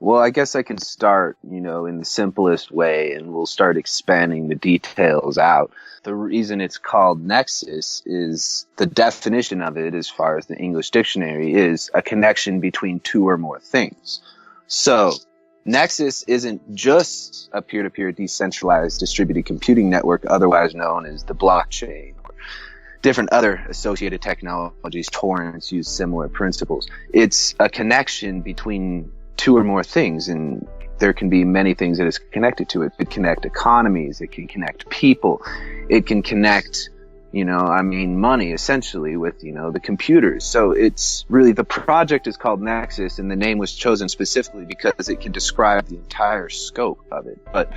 Well, I guess I can start, in the simplest way, and we'll start expanding the details out. The reason it's called Nexus is the definition of it, as far as the English dictionary, is a connection between two or more things. So Nexus isn't just a peer-to-peer decentralized distributed computing network, otherwise known as the blockchain, or different other associated technologies. Torrents use similar principles. It's a connection between two or more things, and there can be many things that is connected to it. It can connect economies, it can connect people, it can connect, money essentially with, the computers. So it's really, the project is called Nexus, and the name was chosen specifically because it can describe the entire scope of it. But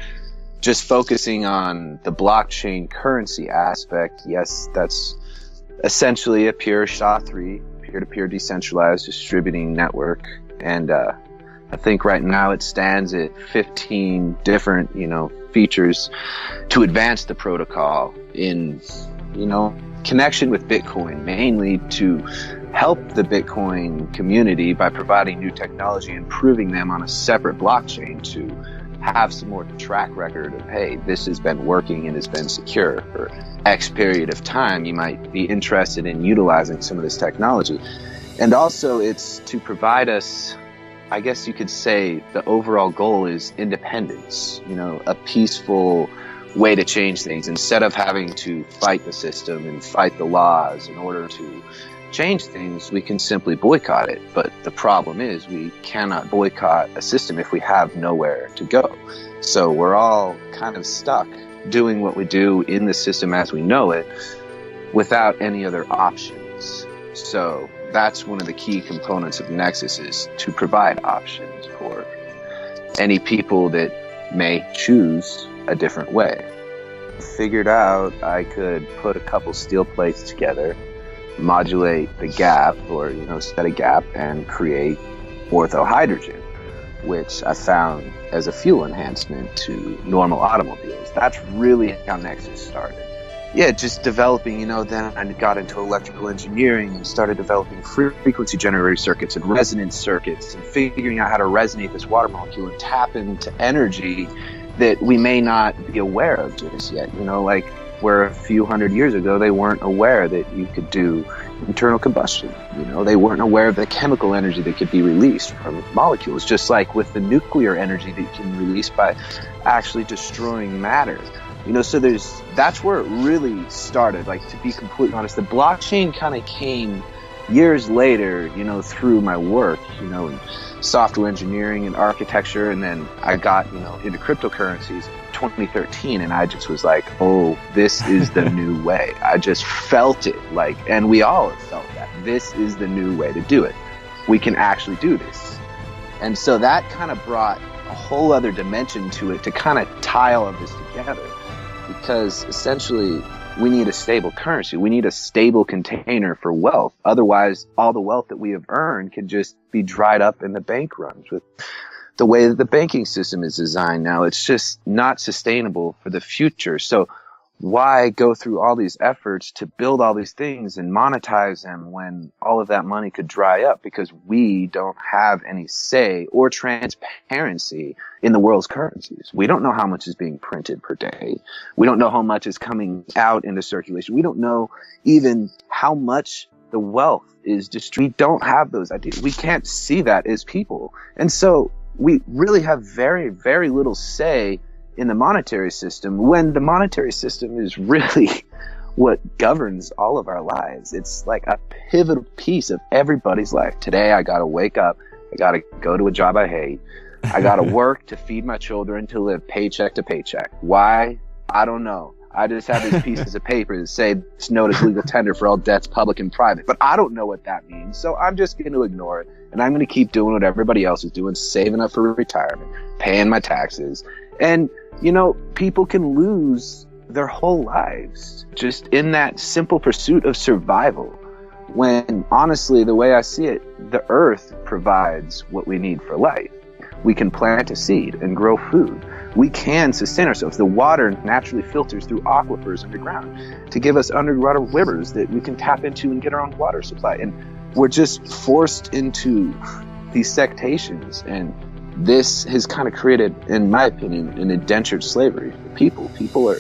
just focusing on the blockchain currency aspect, yes, that's essentially a pure SHA-3, peer-to-peer decentralized distributing network. And I think right now it stands at 15 different, features to advance the protocol in, connection with Bitcoin, mainly to help the Bitcoin community by providing new technology and proving them on a separate blockchain to have some more track record of, hey, this has been working and has been secure for X period of time. You might be interested in utilizing some of this technology. And also it's to provide us, I guess you could say, the overall goal is independence, a peaceful way to change things instead of having to fight the system and fight the laws in order to change things. We can simply boycott it. But the problem is we cannot boycott a system if we have nowhere to go. So we're all kind of stuck doing what we do in the system as we know it without any other options. So that's one of the key components of Nexus, is to provide options for any people that may choose a different way. Figured out I could put a couple steel plates together, modulate the gap, or set a gap, and create orthohydrogen, which I found as a fuel enhancement to normal automobiles. That's really how Nexus started. Yeah, just developing, then I got into electrical engineering and started developing frequency generator circuits and resonance circuits and figuring out how to resonate this water molecule and tap into energy that we may not be aware of just yet. Like where a few hundred years ago, they weren't aware that you could do internal combustion. They weren't aware of the chemical energy that could be released from molecules, just like with the nuclear energy that you can release by actually destroying matter. So that's where it really started. Like, to be completely honest, the blockchain kind of came years later, through my work, in software engineering and architecture. And then I got, into cryptocurrencies in 2013. And I just was like, oh, this is the new way. I just felt it, and we all have felt that. This is the new way to do it. We can actually do this. And so that kind of brought a whole other dimension to it to kind of tie all of this together. Because essentially, we need a stable currency. We need a stable container for wealth. Otherwise, all the wealth that we have earned can just be dried up in the bank runs. With the way that the banking system is designed now, it's just not sustainable for the future. So why go through all these efforts to build all these things and monetize them when all of that money could dry up because we don't have any say or transparency in the world's currencies? We don't know how much is being printed per day. We don't know how much is coming out into circulation. We don't know even how much the wealth is distributed. We don't have those ideas. We can't see that as people. And so we really have very, very little say in the monetary system, when the monetary system is really what governs all of our lives. It's like a pivotal piece of everybody's life. Today, I got to wake up. I got to go to a job I hate. I got to work to feed my children, to live paycheck to paycheck. Why? I don't know. I just have these pieces of paper that say this note is legal tender for all debts, public and private. But I don't know what that means. So I'm just going to ignore it. And I'm going to keep doing what everybody else is doing, saving up for retirement, paying my taxes. And, people can lose their whole lives just in that simple pursuit of survival. When honestly, the way I see it, the earth provides what we need for life. We can plant a seed and grow food. We can sustain ourselves. The water naturally filters through aquifers underground to give us underwater rivers that we can tap into and get our own water supply. And we're just forced into these sectations and this has kind of created, in my opinion, an indentured slavery for people. People are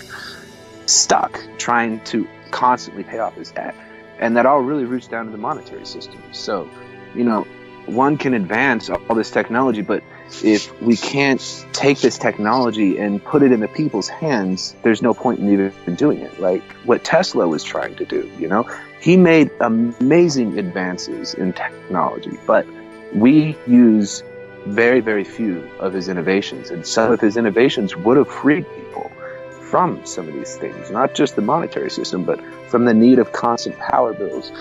stuck trying to constantly pay off this debt. And that all really roots down to the monetary system. So, you know, one can advance all this technology, but if we can't take this technology and put it in the people's hands, there's no point in even doing it. Like what Tesla was trying to do, you know? He made amazing advances in technology, but we use very, very few of his innovations. And some of his innovations would have freed people from some of these things, not just the monetary system, but from the need of constant power bills,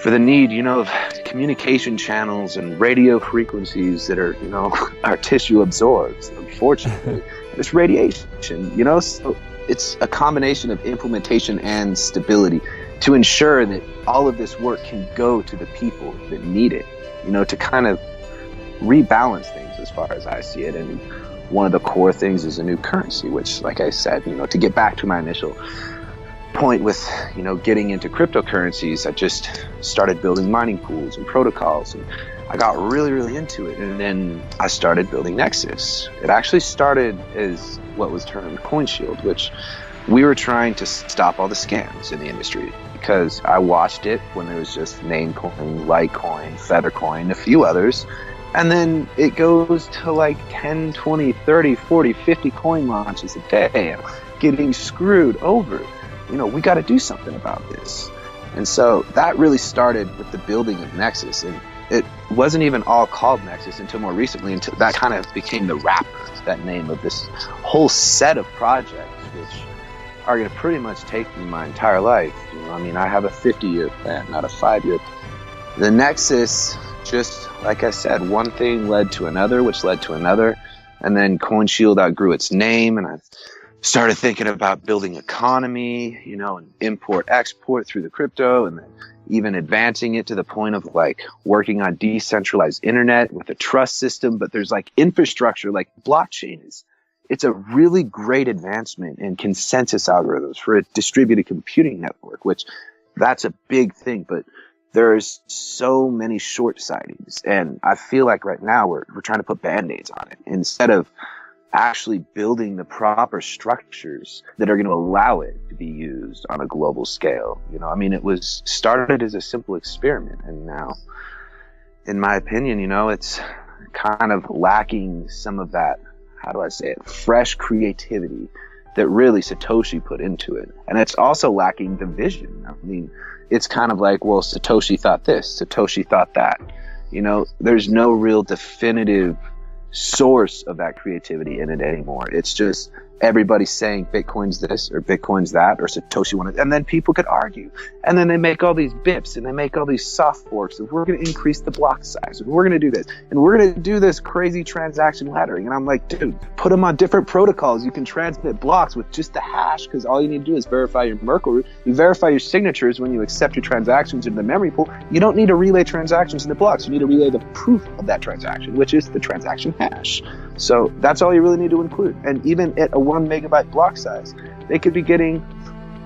for the need, you know, of communication channels and radio frequencies that are, you know, our tissue absorbs, unfortunately. It's radiation, you know, so it's a combination of implementation and stability to ensure that all of this work can go to the people that need it, you know, to kind of rebalance things as far as I see it. And one of the core things is a new currency, which, like I said, you know, to get back to my initial point with, you know, getting into cryptocurrencies, I just started building mining pools and protocols, and I got really, really into it. And then I started building Nexus. It actually started as what was termed CoinShield, which we were trying to stop all the scams in the industry, because I watched it when there was just Namecoin, Litecoin, Feathercoin, a few others. And then it goes to like 10, 20, 30, 40, 50 coin launches a day, getting screwed over. You know, we got to do something about this. And so that really started with the building of Nexus. And it wasn't even all called Nexus until more recently, until that kind of became the wrapper, that name of this whole set of projects, which are going to pretty much take me my entire life. You know, I mean, I have a 50-year plan, not a 5-year. The Nexus, just like I said, one thing led to another, which led to another. And then CoinShield outgrew its name, and I started thinking about building economy, you know, and import export through the crypto, and then even advancing it to the point of like working on decentralized internet with a trust system. But there's like infrastructure, like blockchain is, it's a really great advancement in consensus algorithms for a distributed computing network, which that's a big thing. But there's so many short sightings, and I feel like right now we're trying to put band-aids on it instead of actually building the proper structures that are going to allow it to be used on a global scale. You know, I mean, it was started as a simple experiment, and now, in my opinion, you know, it's kind of lacking some of that, how do I say it, fresh creativity that really Satoshi put into it. And it's also lacking the vision. I mean, it's kind of like, well, Satoshi thought this, Satoshi thought that. You know, there's no real definitive source of that creativity in it anymore. It's just everybody saying Bitcoin's this or Bitcoin's that or Satoshi wanted, and then people could argue, and then they make all these bips and they make all these soft forks of we're going to increase the block size and we're going to do this and we're going to do this crazy transaction laddering. And I'm like, dude, put them on different protocols. You can transmit blocks with just the hash, because all you need to do is verify your Merkle root. You verify your signatures when you accept your transactions into the memory pool. You don't need to relay transactions into blocks. You need to relay the proof of that transaction, which is the transaction hash. So that's all you really need to include. And even at a 1 megabyte block size, they could be getting,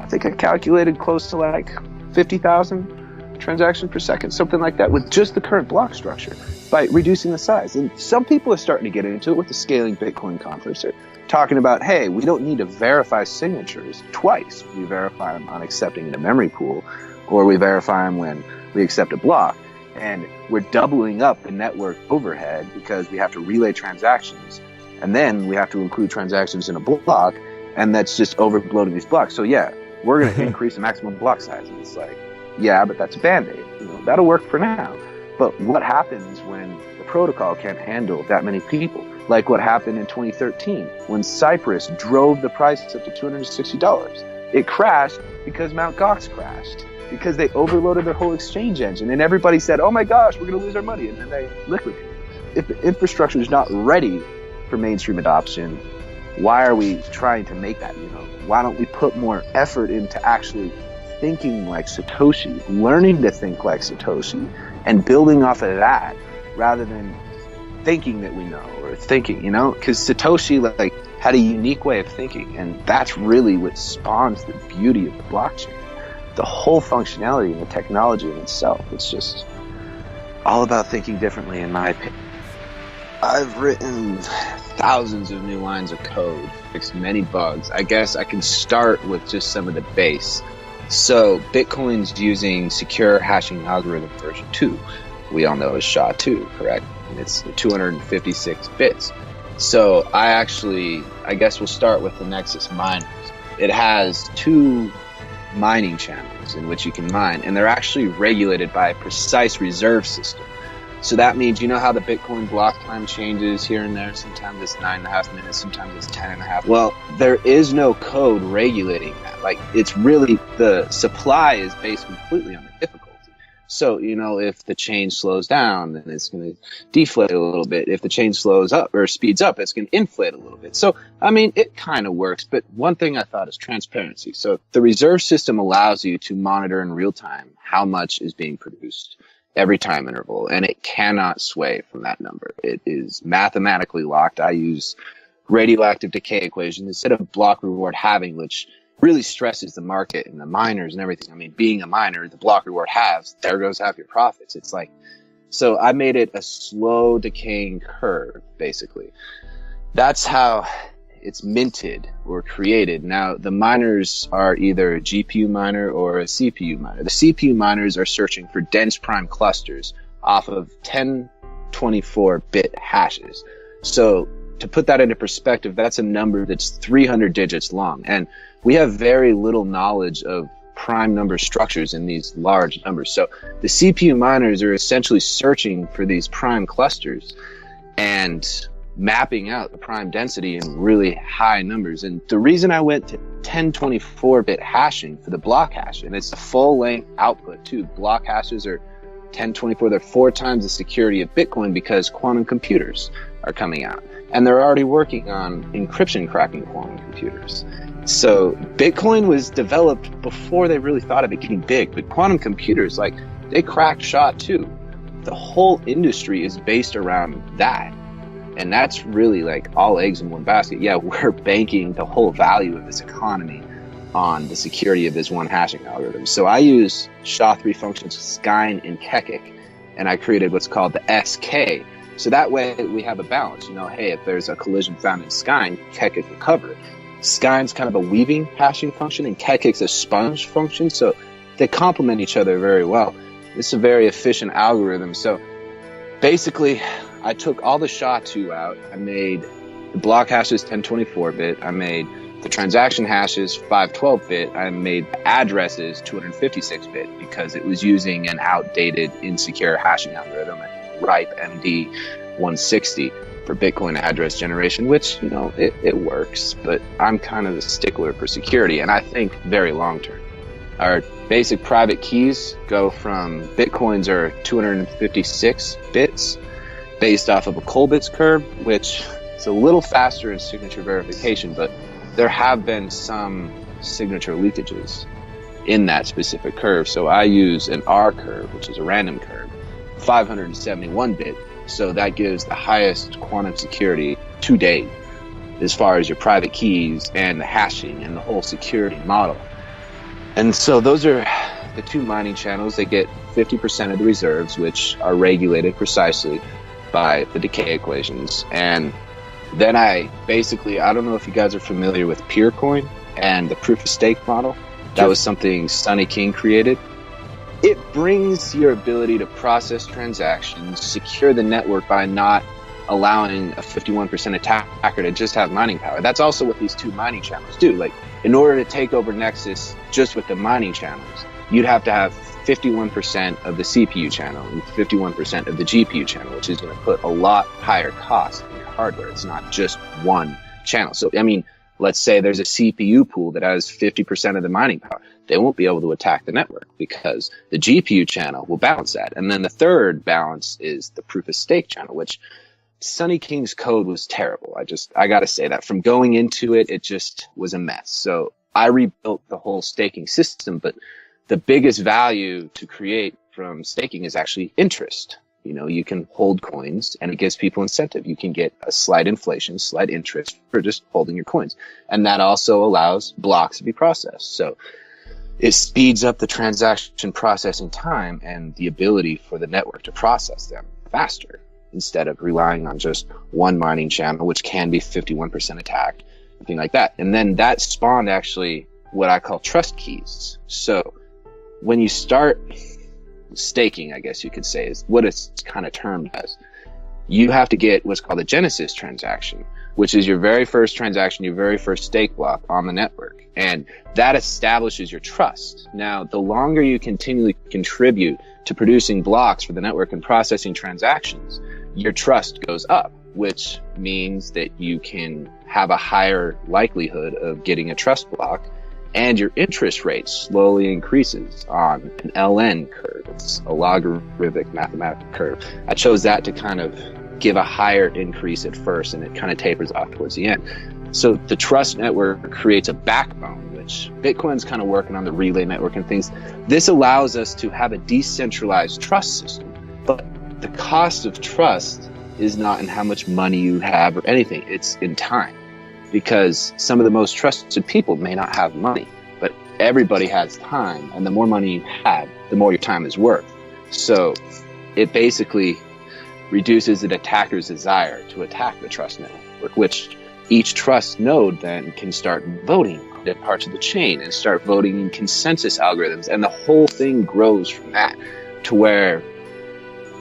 I think I calculated close to like 50,000 transactions per second, something like that, with just the current block structure by reducing the size. And some people are starting to get into it with the Scaling Bitcoin conference. They're talking about, hey, we don't need to verify signatures twice. We verify them on accepting the memory pool, or we verify them when we accept a block. And we're doubling up the network overhead because we have to relay transactions, and then we have to include transactions in a block, and that's just overloading these blocks. So yeah, we're going to increase the maximum block size. And it's like, yeah, but that's a band-aid. You know, that'll work for now. But what happens when the protocol can't handle that many people? Like what happened in 2013 when Cyprus drove the price up to $260. It crashed because Mt. Gox crashed, because they overloaded their whole exchange engine, and everybody said, oh my gosh, we're going to lose our money, and then they liquidated. If the infrastructure is not ready for mainstream adoption, why are we trying to make that? You know, why don't we put more effort into actually thinking like Satoshi, learning to think like Satoshi, and building off of that, rather than thinking that we know, or thinking, you know, because Satoshi like had a unique way of thinking, and that's really what spawns the beauty of the blockchain. The whole functionality and the technology in itself. It's just all about thinking differently, in my opinion. I've written thousands of new lines of code, fixed many bugs. I guess I can start with just some of the base. So Bitcoin's using secure hashing algorithm version 2. We all know is SHA-2, correct? And it's 256 bits. So I guess we'll start with the Nexus miners. It has 2 mining channels in which you can mine, and they're actually regulated by a precise reserve system. So that means, you know how the Bitcoin block time changes here and there? Sometimes it's 9.5 minutes, sometimes it's 10.5. Well, there is no code regulating that. Like, it's really, the supply is based completely on the difficulty. So, you know, if the chain slows down, then it's going to deflate a little bit. If the chain slows up or speeds up, it's going to inflate a little bit. So, I mean, it kind of works. But one thing I thought is transparency. So the reserve system allows you to monitor in real time how much is being produced every time interval, and it cannot sway from that number. It is mathematically locked. I use radioactive decay equations instead of block reward halving, which really stresses the market and the miners and everything. I mean, being a miner, the block reward halves, there goes half your profits. It's like, so I made it a slow decaying curve, basically. That's how it's minted or created. Now, the miners are either a GPU miner or a CPU miner. The CPU miners are searching for dense prime clusters off of 1024-bit hashes. So to put that into perspective, that's a number that's 300 digits long. And we have very little knowledge of prime number structures in these large numbers. So the CPU miners are essentially searching for these prime clusters and mapping out the prime density in really high numbers. And the reason I went to 1024-bit hashing for the block hash, and it's a full length output too. Block hashes are 1024. They're 4 times the security of Bitcoin because quantum computers are coming out. And they're already working on encryption cracking quantum computers. So Bitcoin was developed before they really thought of it getting big. But quantum computers, like, they cracked SHA-2. The whole industry is based around that. And that's really like all eggs in one basket. Yeah, we're banking the whole value of this economy on the security of this one hashing algorithm. So I use SHA-3 functions Skyne and Kekik, and I created what's called the SK. So that way we have a balance. You know, hey, if there's a collision found in Skyne, Kekik will cover it. Skyne's kind of a weaving hashing function, and Kekik's a sponge function. So they complement each other very well. It's a very efficient algorithm. So basically, I took all the SHA-2 out. I made the block hashes 1024-bit. I made the transaction hashes 512-bit. I made addresses 256-bit because it was using an outdated, insecure hashing algorithm, RIPE MD 160 for Bitcoin address generation, which, you know, it works, but I'm kind of the stickler for security, and I think very long term. Our basic private keys go from Bitcoins are 256 bits based off of a Kolbitz curve, which is a little faster in signature verification, but there have been some signature leakages in that specific curve. So I use an R curve, which is a random curve, 571 bit. So that gives the highest quantum security to date as far as your private keys and the hashing and the whole security model. And so those are the 2 mining channels. They get 50% of the reserves, which are regulated precisely by the decay equations. And then I don't know if you guys are familiar with Peercoin and the proof of stake model. That was something Sonny King created. It brings your ability to process transactions, secure the network by not allowing a 51% attacker to just have mining power. That's also what these 2 mining channels do. Like, in order to take over Nexus just with the mining channels, you'd have to have 51% of the CPU channel and 51% of the GPU channel, which is going to put a lot higher cost in your hardware. It's not just one channel. So, I mean, let's say there's a CPU pool that has 50% of the mining power. They won't be able to attack the network because the GPU channel will balance that. And then the third balance is the proof of stake channel, which Sonny King's code was terrible. I got to say that from going into it, it just was a mess. So I rebuilt the whole staking system, but the biggest value to create from staking is actually interest. You know, you can hold coins and it gives people incentive. You can get a slight inflation, slight interest for just holding your coins. And that also allows blocks to be processed. So it speeds up the transaction processing time and the ability for the network to process them faster. instead of relying on just one mining channel, which can be 51% attacked, something like that. And then that spawned actually what I call trust keys. So when you start staking, I guess you could say, is what it's kind of termed as, you have to get what's called a Genesis transaction, which is your very first transaction, your very first stake block on the network. And that establishes your trust. Now, the longer you continually contribute to producing blocks for the network and processing transactions, your trust goes up, which means that you can have a higher likelihood of getting a trust block, and your interest rate slowly increases on an LN curve. It's a logarithmic mathematical curve. I chose that to kind of give a higher increase at first, and it kind of tapers off towards the end. So the trust network creates a backbone, which Bitcoin's kind of working on the relay network and things. This allows us to have a decentralized trust system, but the cost of trust is not in how much money you have or anything. It's in time, because some of the most trusted people may not have money, but everybody has time, and the more money you have, the more your time is worth. So it basically reduces an attacker's desire to attack the trust network, which each trust node then can start voting on parts of the chain and start voting in consensus algorithms. And the whole thing grows from that to where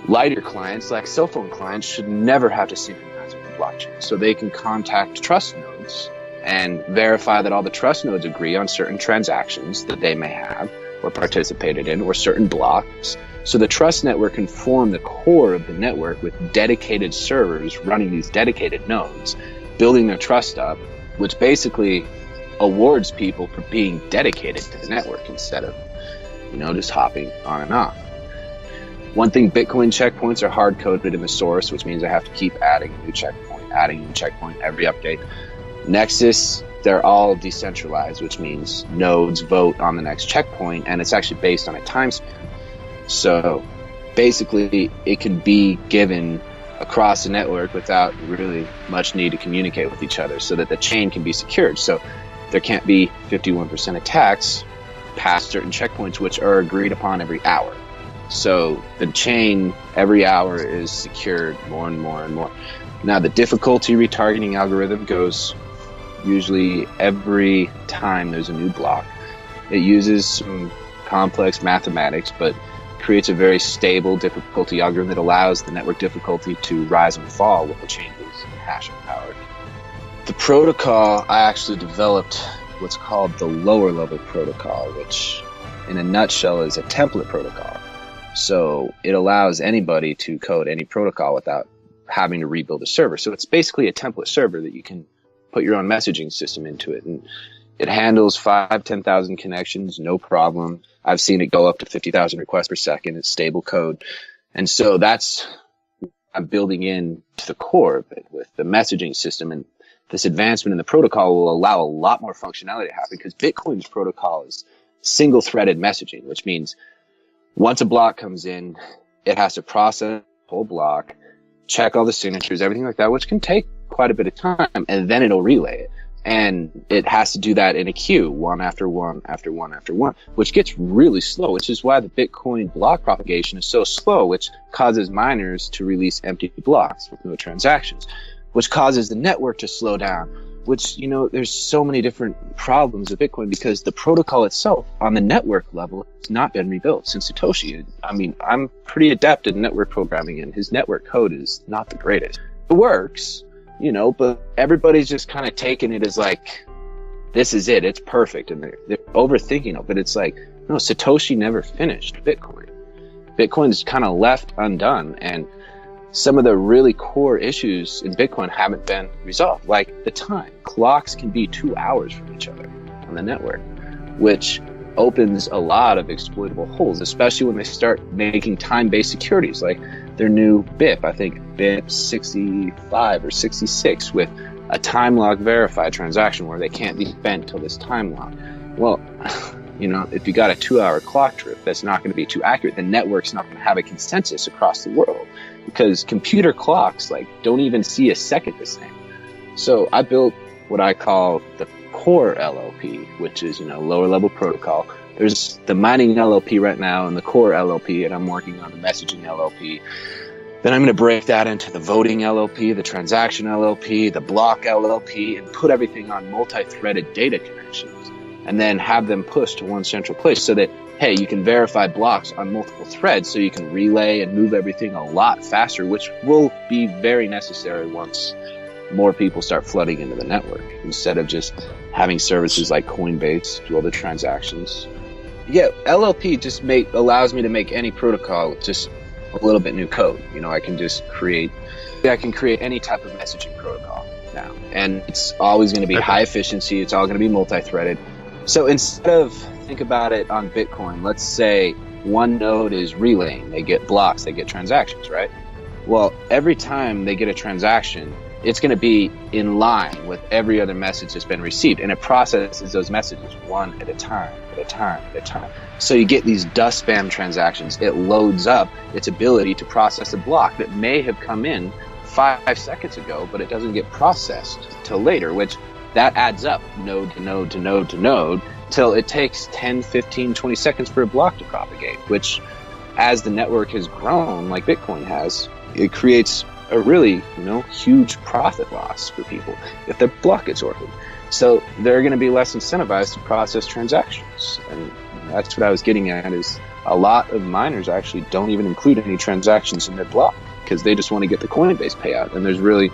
lighter clients, like cell phone clients, should never have to synchronize with the blockchain. So they can contact trust nodes and verify that all the trust nodes agree on certain transactions that they may have or participated in, or certain blocks. So the trust network can form the core of the network with dedicated servers running these dedicated nodes, building their trust up, which basically awards people for being dedicated to the network instead of, just hopping on and off. One thing, Bitcoin checkpoints are hard coded in the source, which means I have to keep adding a new checkpoint every update. Nexus, they're all decentralized, which means nodes vote on the next checkpoint, and it's actually based on a time span. So basically, it can be given across the network without really much need to communicate with each other, so that the chain can be secured. So there can't be 51% attacks past certain checkpoints, which are agreed upon every hour. So the chain every hour is secured more and more and more. Now, the difficulty retargeting algorithm goes usually every time there's a new block. It uses some complex mathematics, but creates a very stable difficulty algorithm that allows the network difficulty to rise and fall with the changes in hashing power. The protocol, I actually developed what's called the lower level protocol, which in a nutshell is a template protocol. So it allows anybody to code any protocol without having to rebuild a server. So it's basically a template server that you can put your own messaging system into it. And it handles 10,000 connections, no problem. I've seen it go up to 50,000 requests per second. It's stable code. And so that's, I'm building in to the core of it with the messaging system. And this advancement in the protocol will allow a lot more functionality to happen, because Bitcoin's protocol is single threaded messaging, which means once a block comes in, it has to process the whole block, check all the signatures, everything like that, which can take quite a bit of time, and then it'll relay it. And it has to do that in a queue, one after one, after one, after one, which gets really slow, which is why the Bitcoin block propagation is so slow, which causes miners to release empty blocks with no transactions, which causes the network to slow down, which, there's so many different problems with Bitcoin, because the protocol itself on the network level has not been rebuilt since Satoshi. I mean, I'm pretty adept at network programming, and his network code is not the greatest. It works, but everybody's just kind of taking it as like, this is it, it's perfect, and they're overthinking it. But it's like, no, Satoshi never finished Bitcoin. Bitcoin's kind of left undone, and some of the really core issues in Bitcoin haven't been resolved, like the time. Clocks can be 2 hours from each other on the network, which opens a lot of exploitable holes, especially when they start making time-based securities, like their new BIP, I think BIP 65 or 66, with a time log verified transaction where they can't be spent till this time log. Well, if you got a 2-hour clock trip, that's not going to be too accurate. The network's not going to have a consensus across the world, because computer clocks don't even see a second the same. So I built what I call the core LLP, which is, lower level protocol. There's the mining LLP right now and the core LLP, and I'm working on the messaging LLP. Then I'm going to break that into the voting LLP, the transaction LLP, the block LLP, and put everything on multi-threaded data connections, and then have them pushed to one central place so that, hey, you can verify blocks on multiple threads, so you can relay and move everything a lot faster, which will be very necessary once more people start flooding into the network, instead of just having services like Coinbase do all the transactions. Yeah, LLP just allows me to make any protocol just a little bit new code. I can create any type of messaging protocol now, and it's always going to be high efficiency. It's all going to be multi-threaded. So instead of, think about it on Bitcoin, let's say one node is relaying, they get blocks, they get transactions, right? Well, every time they get a transaction, it's going to be in line with every other message that's been received, and it processes those messages one at a time, at a time, at a time. So you get these dust spam transactions. It loads up its ability to process a block that may have come in 5 seconds ago, but it doesn't get processed till later, which that adds up node to node to node to node till it takes 10, 15, 20 seconds for a block to propagate, which, as the network has grown like Bitcoin has, it creates a really, huge profit loss for people if their block gets orphaned. So they're going to be less incentivized to process transactions. And that's what I was getting at, is a lot of miners actually don't even include any transactions in their block because they just want to get the Coinbase payout, and there's really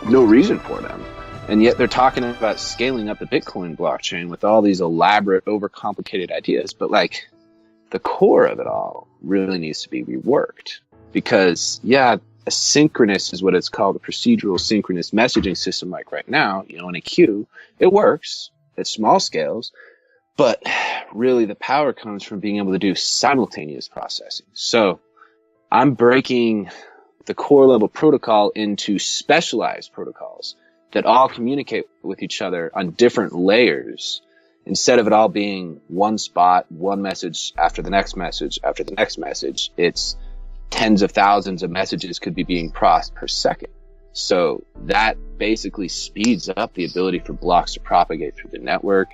no reason for them. And yet they're talking about scaling up the Bitcoin blockchain with all these elaborate, overcomplicated ideas. But the core of it all really needs to be reworked, because asynchronous is what it's called, a procedural synchronous messaging system like right now, in a queue. It works at small scales, but really the power comes from being able to do simultaneous processing. So I'm breaking the core level protocol into specialized protocols that all communicate with each other on different layers, instead of it all being one spot, one message after the next message after the next message. It's tens of thousands of messages could be being processed per second. So that basically speeds up the ability for blocks to propagate through the network.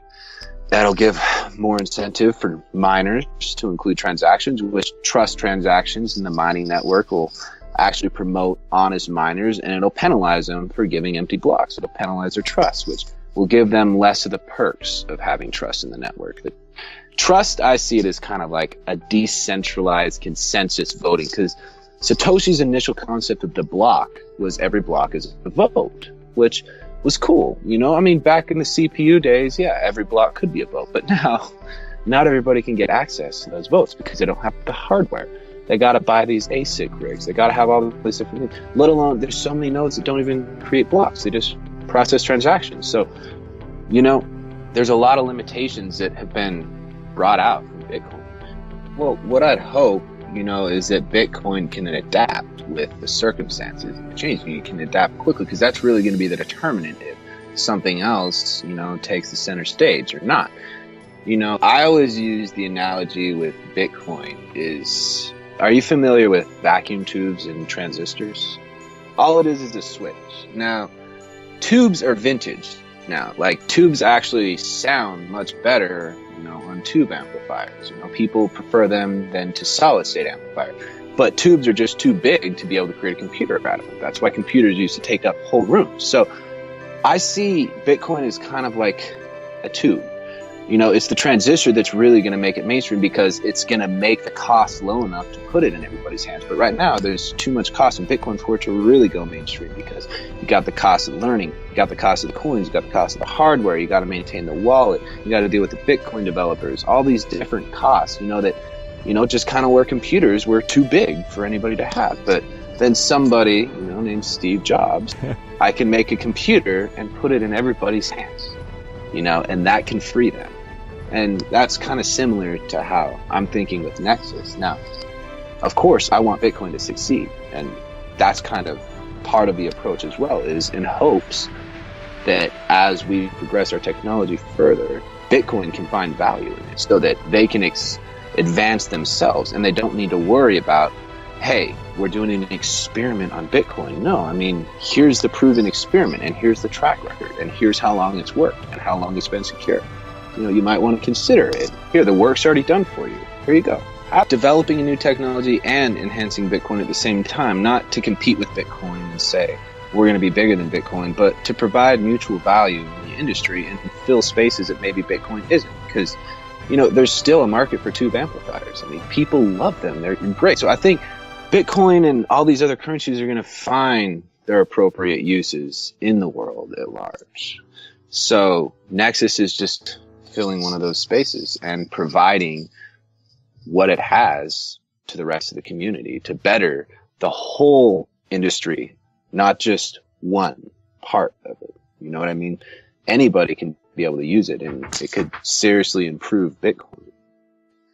That'll give more incentive for miners to include transactions, which trust transactions in the mining network will actually promote honest miners, and it'll penalize them for giving empty blocks. It'll penalize their trust, which will give them less of the perks of having trust in the network. The trust, I see it as kind of like a decentralized consensus voting, because Satoshi's initial concept of the block was every block is a vote, which was cool. Back in the CPU days, every block could be a vote, but now not everybody can get access to those votes because they don't have the hardware. They got to buy these ASIC rigs. They got to have all these different things. Let alone, there's so many nodes that don't even create blocks. They just process transactions. So, there's a lot of limitations that have been brought out from Bitcoin. Well, what I'd hope, is that Bitcoin can adapt with the circumstances and the change. You can adapt quickly, because that's really going to be the determinant if something else, takes the center stage or not. I always use the analogy with Bitcoin is, are you familiar with vacuum tubes and transistors? All it is a switch. Now, tubes are vintage now. Tubes actually sound much better, on tube amplifiers. People prefer them than to solid state amplifiers. But tubes are just too big to be able to create a computer out of them. That's why computers used to take up whole rooms. So I see Bitcoin as kind of like a tube. It's the transistor that's really going to make it mainstream, because it's going to make the cost low enough to put it in everybody's hands. But right now, there's too much cost in Bitcoin for it to really go mainstream, because you got the cost of learning, you got the cost of the coins, you got the cost of the hardware, you got to maintain the wallet, you got to deal with the Bitcoin developers, all these different costs, that, just kind of where computers were too big for anybody to have. But then somebody, named Steve Jobs, I can make a computer and put it in everybody's hands, and that can free them. And that's kind of similar to how I'm thinking with Nexus. Now, of course, I want Bitcoin to succeed. And that's kind of part of the approach as well, is in hopes that as we progress our technology further, Bitcoin can find value in it so that they can advance themselves, and they don't need to worry about, hey, we're doing an experiment on Bitcoin. No, here's the proven experiment, and here's the track record, and here's how long it's worked and how long it's been secure. You might want to consider it. Here, the work's already done for you. Here you go. developing a new technology and enhancing Bitcoin at the same time, not to compete with Bitcoin and say we're going to be bigger than Bitcoin, but to provide mutual value in the industry and fill spaces that maybe Bitcoin isn't. Because, there's still a market for tube amplifiers. I mean, people love them. They're great. So I think Bitcoin and all these other currencies are going to find their appropriate uses in the world at large. So Nexus is just filling one of those spaces and providing what it has to the rest of the community to better the whole industry, not just one part of it. You know what I mean? Anybody can be able to use it, and it could seriously improve Bitcoin.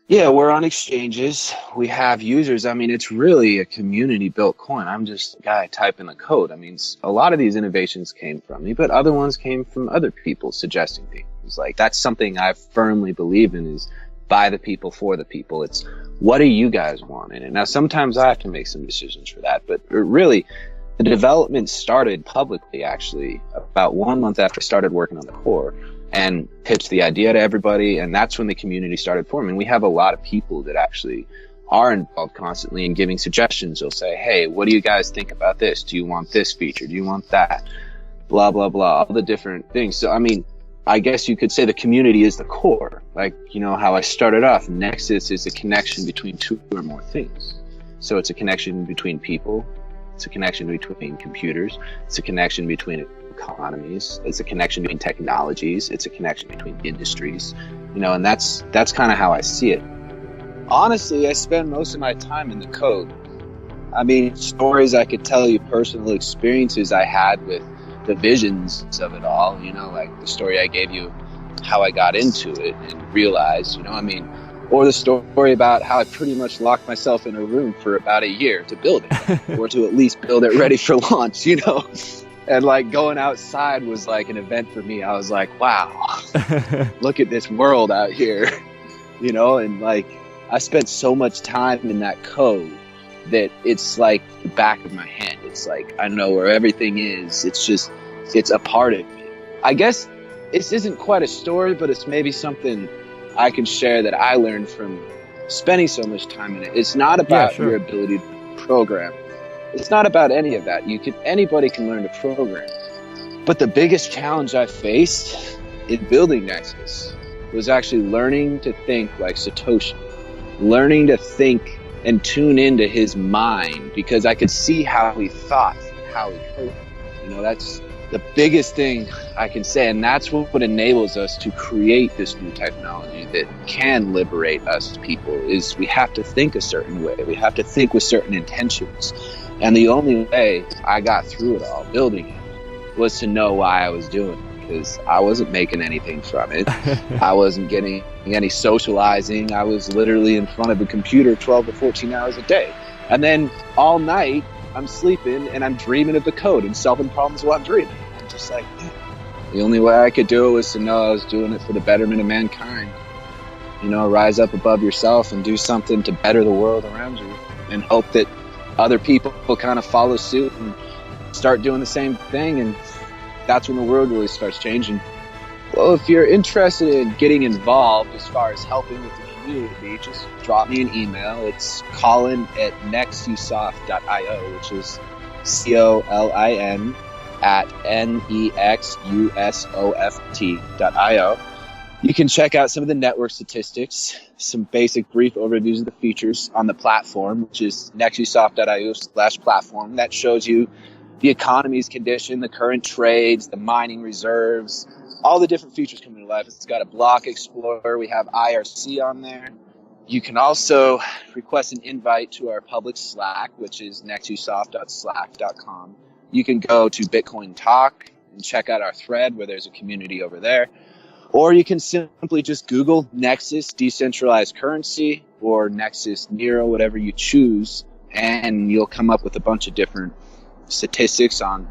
Yeah, we're on exchanges. We have users. I mean, it's really a community-built coin. I'm just a guy typing the code. I mean, a lot of these innovations came from me, but other ones came from other people suggesting things. Like, that's something I firmly believe in, is by the people, for the people. It's, what do you guys want in it? Now, sometimes I have to make some decisions for that, but really, the development started publicly, actually, about 1 month after I started working on the core, and pitched the idea to everybody, and that's when the community started forming. We have a lot of people that actually are involved constantly in giving suggestions. They'll say, hey, what do you guys think about this? Do you want this feature? Do you want that? Blah, blah, blah, all the different things. So, I mean, I guess you could say the community is the core. Like, how I started off, Nexus is a connection between two or more things. So it's a connection between people, it's a connection between computers, it's a connection between economies, it's a connection between technologies, it's a connection between industries, and that's kind of how I see it. Honestly, I spend most of my time in the code. I mean, stories I could tell you, personal experiences I had with the visions of it all, like the story I gave you, how I got into it and realized, or the story about how I pretty much locked myself in a room for about a year to build it, or to at least build it ready for launch, And like going outside was like an event for me. I was like, wow, look at this world out here, and like I spent so much time in that code that it's like the back of my hand. It's like I know where everything is. It's a part of me. I guess this isn't quite a story, but it's maybe something I can share that I learned from spending so much time in it. It's not about your ability to program. It's not about any of that. Anybody can learn to program. But the biggest challenge I faced in building Nexus was actually learning to think like Satoshi, learning to think and tune into his mind, because I could see how he thought, how he heard. That's the biggest thing I can say, and that's what enables us to create this new technology that can liberate us people, is we have to think a certain way. We have to think with certain intentions. And the only way I got through it all, building it, was to know why I was doing it, because I wasn't making anything from it. I wasn't getting any socializing. I was literally in front of a computer 12 to 14 hours a day. And then all night, I'm sleeping and I'm dreaming of the code and solving problems while I'm dreaming. I'm just like, the only way I could do it was to know I was doing it for the betterment of mankind. Rise up above yourself and do something to better the world around you, and hope that other people will kind of follow suit and start doing the same thing, and that's when the world really starts changing. Well, if you're interested in getting involved as far as helping with the community, just drop me an email. It's colin@nexusoft.io, which is COLIN at NEXUSOFT.io. You can check out some of the network statistics, some basic brief overviews of the features on the platform, which is nexusoft.io/platform. That shows you the economy's condition, the current trades, the mining reserves, all the different features coming to life. It's got a block explorer. We have IRC on there. You can also request an invite to our public Slack, which is nexusoft.slack.com. You can go to Bitcoin Talk and check out our thread where there's a community over there. Or you can simply just Google Nexus decentralized currency or Nexus Nero, whatever you choose, and you'll come up with a bunch of different statistics on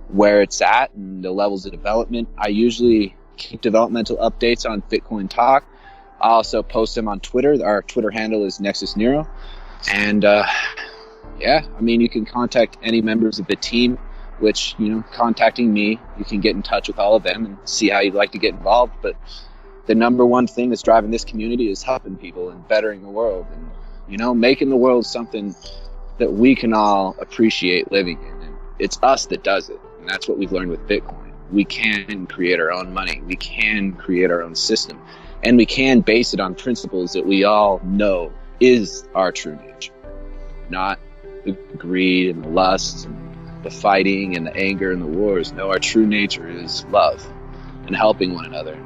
where it's at and the levels of development. I usually keep developmental updates on Bitcoin Talk. I also post them on Twitter. Our Twitter handle is Nexus Nero. And you can contact any members of the team, which, contacting me, you can get in touch with all of them and see how you'd like to get involved. But the number one thing that's driving this community is helping people and bettering the world. And you know, making the world something that we can all appreciate living in. And it's us that does it. And that's what we've learned with Bitcoin. We can create our own money. We can create our own system. And we can base it on principles that we all know is our true nature. Not the greed and the lust and the fighting and the anger and the wars. No, our true nature is love and helping one another.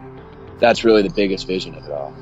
That's really the biggest vision of it all.